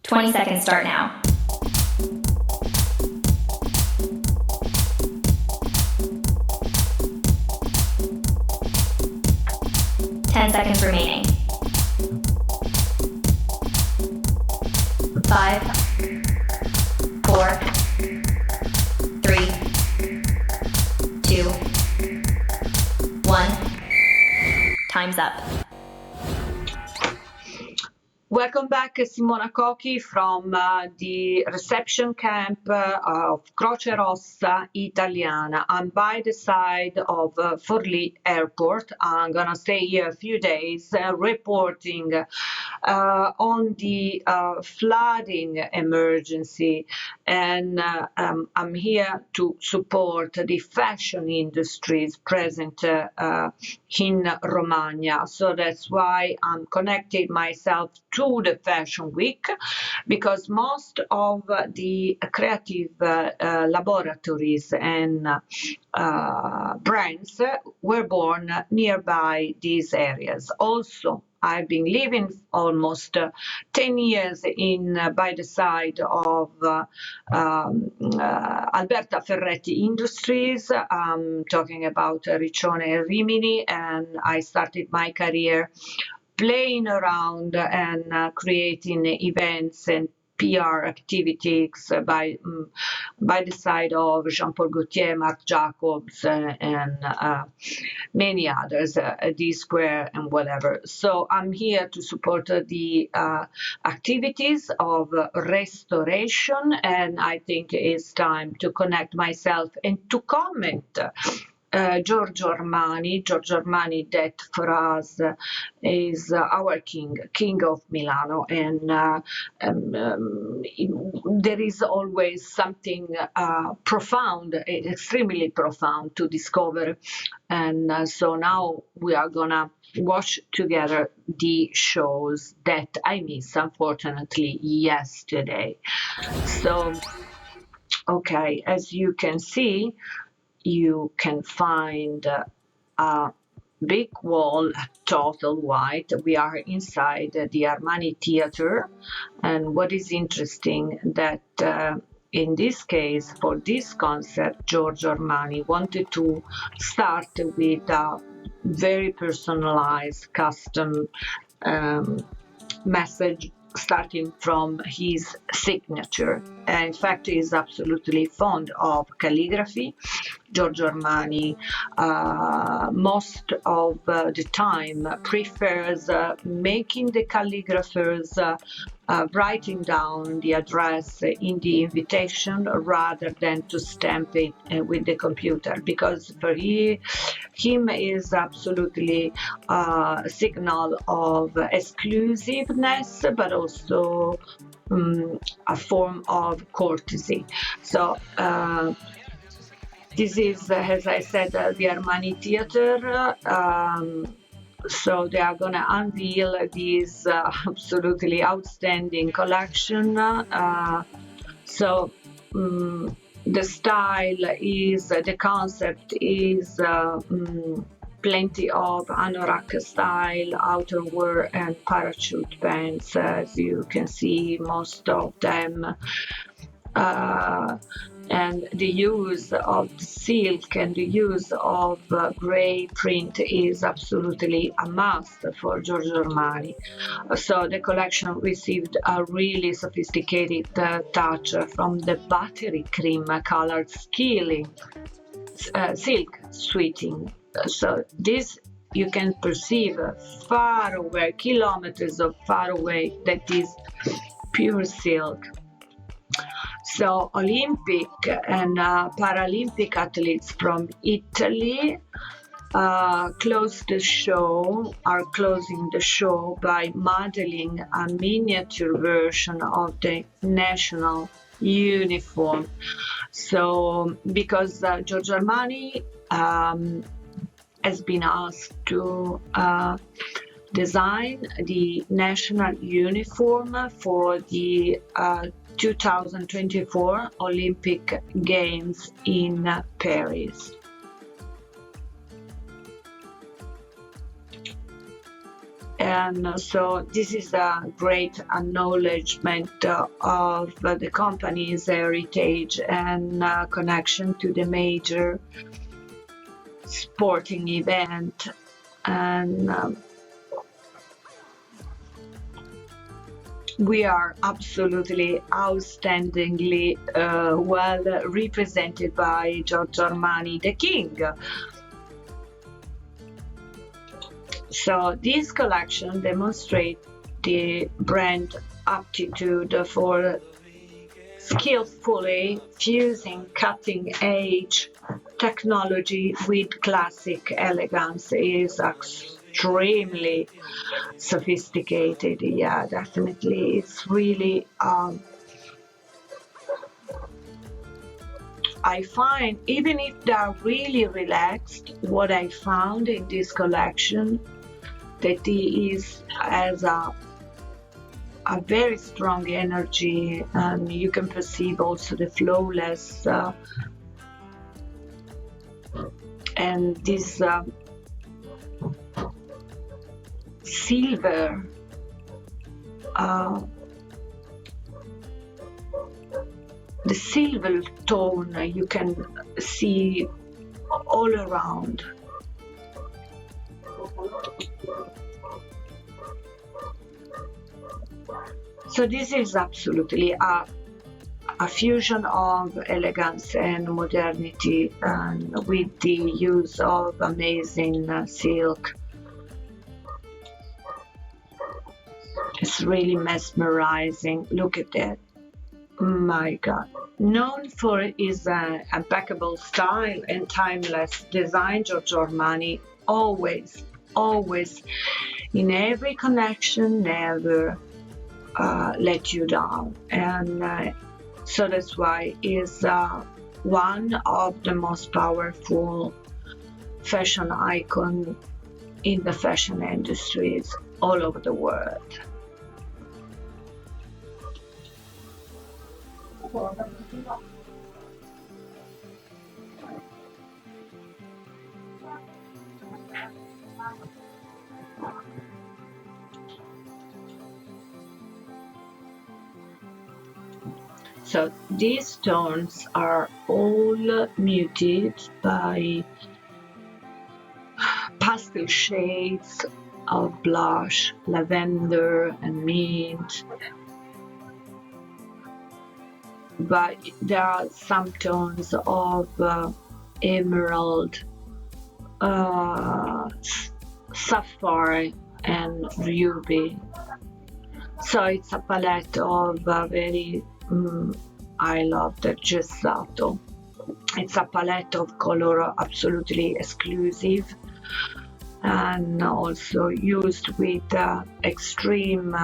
20 seconds start now. Ten seconds remaining. 5, 4, 3, 2, 1. Time's up. Welcome back, Simona Cochi from the reception camp of Croce Rossa Italiana. I'm by the side of Forli Airport. I'm going to stay here a few days reporting on the flooding emergency, and I'm here to support the fashion industries present in Romagna. So that's why I'm connected myself to the Fashion Week, because most of the creative laboratories and brands were born nearby these areas. Also, I've been living almost 10 years by the side of Alberta Ferretti Industries. I'm talking about Riccione and Rimini, and I started my career playing around and creating events and PR activities by the side of Jean-Paul Gaultier, Marc Jacobs, and many others, D-Square and whatever. So I'm here to support the activities of restoration, and I think it's time to connect myself and to comment. Giorgio Armani, that for us is our king of Milano, and there is always something profound, extremely profound to discover, and so now we are gonna watch together the shows that I missed, unfortunately, yesterday. So, okay, as you can see, you can find a big wall, total white. We are inside the Armani Theatre, and what is interesting that in this case, for this concept, Giorgio Armani wanted to start with a very personalized custom message, starting from his signature. In fact, he is absolutely fond of calligraphy. Giorgio Armani most of the time prefers making the calligraphers writing down the address in the invitation rather than to stamp it with the computer, because for him is absolutely a signal of exclusiveness, but also a form of courtesy. So this is, as I said, the Armani Theatre. So they are going to unveil this absolutely outstanding collection. So the style is, the concept is plenty of anorak-style outerwear and parachute pants, as you can see, most of them. And the use of silk and the use of grey print is absolutely a must for Giorgio Armani. So the collection received a really sophisticated touch from the buttery cream colored silk suiting. So this you can perceive far away, kilometers of far away, that is pure silk. So Olympic and Paralympic athletes from Italy are closing the show by modeling a miniature version of the national uniform. So because Giorgio Armani has been asked to design the national uniform for the 2024 Olympic Games in Paris. And so this is a great acknowledgement of the company's heritage and connection to the major sporting event. And we are absolutely outstandingly well represented by Giorgio Armani, the king. So this collection demonstrates the brand aptitude for skillfully fusing cutting-edge technology with classic elegance. Is extremely sophisticated. Yeah, definitely. It's really I find, even if they are really relaxed, what I found in this collection that he is has a very strong energy, and you can perceive also the flawless and this silver the silver tone you can see all around. So this is absolutely a fusion of elegance and modernity, and with the use of amazing silk. It's really mesmerizing. Look at that. My God. Known for his impeccable style and timeless design, Giorgio Armani always, in every connection, never let you down. And so that's why he's one of the most powerful fashion icon in the fashion industries all over the world. So these tones are all muted by pastel shades of blush, lavender and mint, but there are some tones of emerald, sapphire and ruby. So it's a palette of very I love the gesato. It's a palette of color absolutely exclusive, and also used with extreme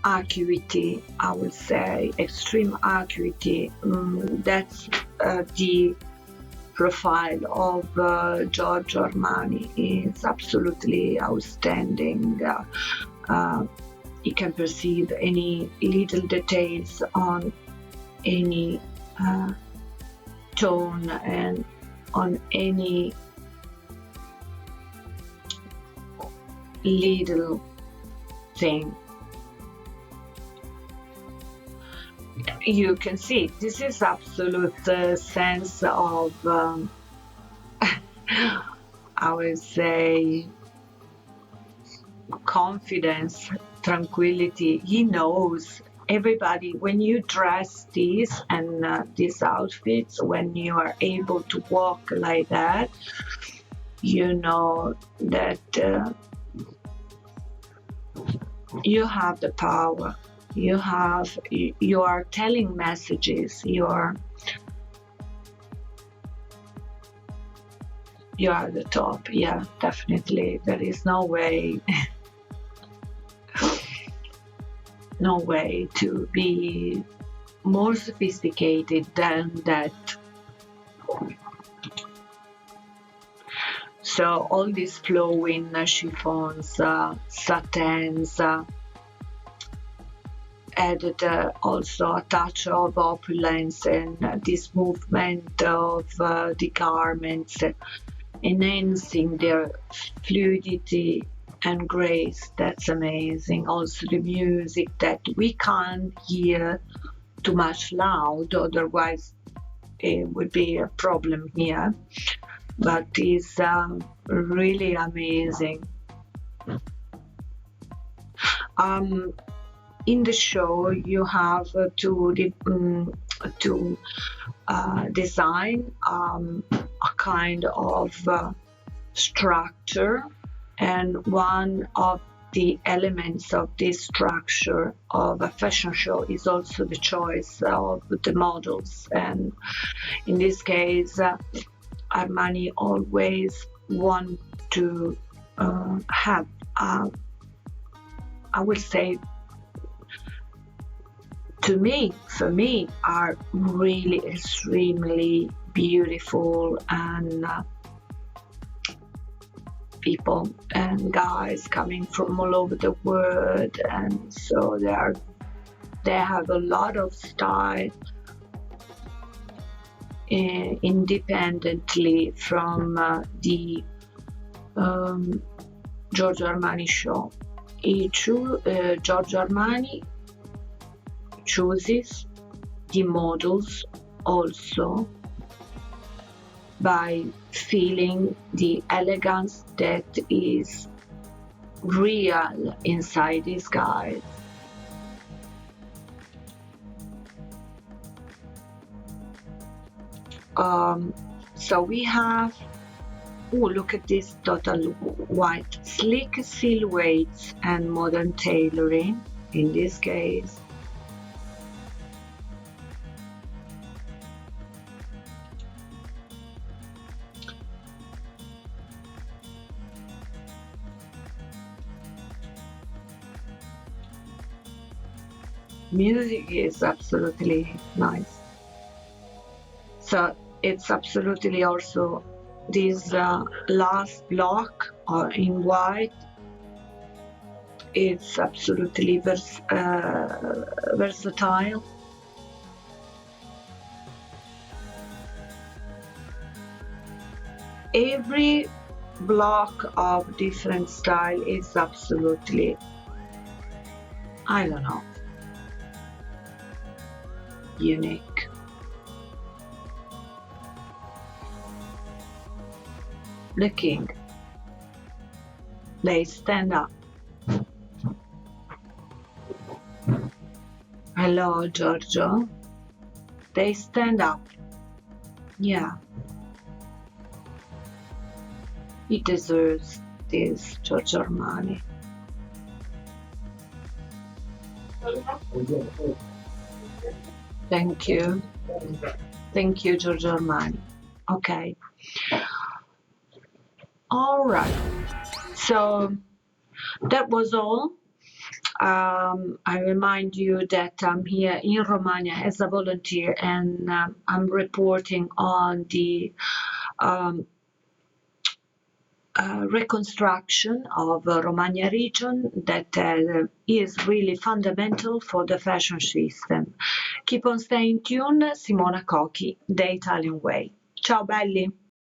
acuity, I would say, extreme acuity. That's the profile of Giorgio Armani. Is absolutely outstanding. You can perceive any little details on any tone and on any little thing. You can see this is absolute sense of I would say confidence, tranquility. He knows everybody when you dress these and these outfits, when you are able to walk like that, you know that you have the power. You are telling messages. You are the top. Yeah, definitely. There is no way no way to be more sophisticated than that. So all these flowing chiffons, satins, added also a touch of opulence and this movement of the garments, enhancing their fluidity and grace. That's amazing. Also the music that we can't hear too much loud, otherwise it would be a problem here, but it's really amazing. In the show you have to design a kind of structure, and one of the elements of this structure of a fashion show is also the choice of the models. And in this case, Armani always want to have, I would say, for me, are really extremely beautiful and people and guys coming from all over the world, and so they have a lot of style independently from the Giorgio Armani show. Giorgio Armani chooses the models also by feeling the elegance that is real inside these guys. So we have, look at this total white, sleek silhouettes and modern tailoring in this case. Music is absolutely nice. So it's absolutely also this last block in white. It's absolutely versatile. Every block of different style is absolutely, I don't know, unique. The king. They stand up. Hello, Giorgio. They stand up. Yeah. He deserves this, Giorgio Armani. Thank you. Thank you, Giorgio Armani. Okay. All right. So that was all. I remind you that I'm here in Romagna as a volunteer, and I'm reporting on the reconstruction of Romagna region that is really fundamental for the fashion system. Keep on staying tuned. Simona Cochi, The Italian Way. Ciao belli!